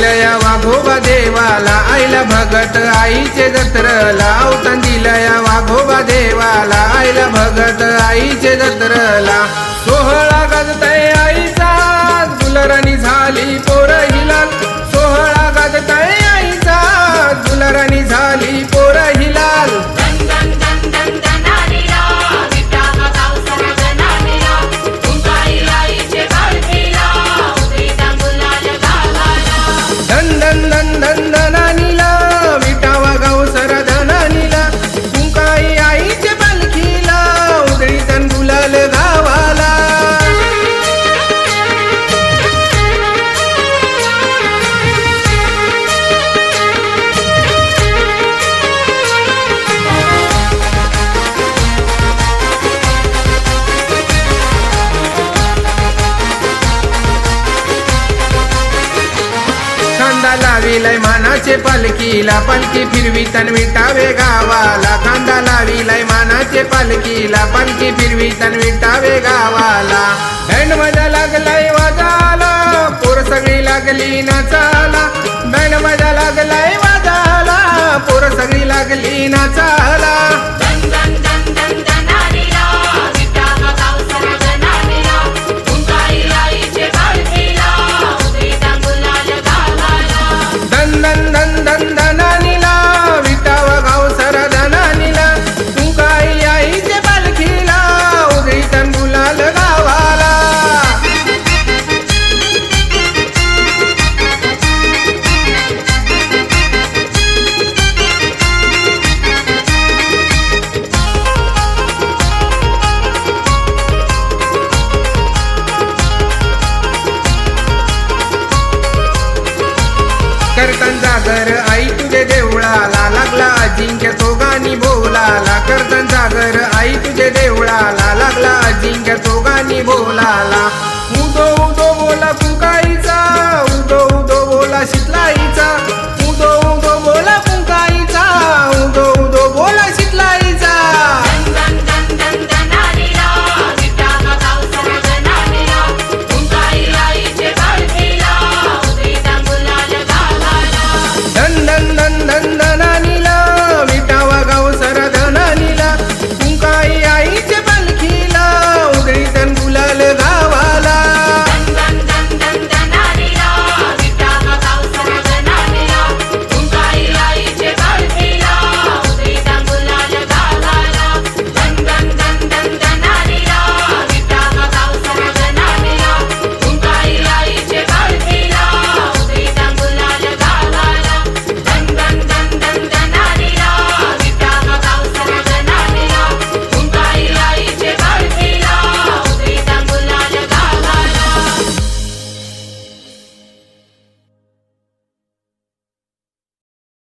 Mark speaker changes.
Speaker 1: दिलया वाघोबा देवाला, आईला भगत आईचे जत्रला, अवतान दिलया वाघोबा देवाला, आईला भगत आईचे जत्रला. सोहळा गाजतय आईचा, दुलराणी झाली पोर हिलाल. सोहळा गाजतय आईचा, दुलराणी झाली पोर हिलाल. धन धन धन धन धनानीला, विटावा गाव सरधनानीला, तुंकाई आईचे पालखीला, उधळी तन गुलाल गावाला. खांदा लाविलाय मानाचे पालखीला, पालखी फिरवी तन विटावे गावाला. खांदा लाविलाय मानाचे पालखीला, पालखी फिरवी तन विटावे गावाला. बँड मजा लागलाय वाजाला, पोर सगळी लागली नाचाला. बँड मजा लागलाय वाजाला, पोर सगळी लागली नाचाला. धन धन धन धन धनानीला, विटावा गाव सरधनानीला, तुंकाई आईचे पालखीला, उधळी तन गुलाल गावाला. कर्तन जागर आई तुझे देवळाला, लागला अजिंक्य तो गाणी बोलाला. कर्तन जागर आई तुझे देवळाला, लागला अजिंक्य तो गाणी बोलाला. उदो उदो बोला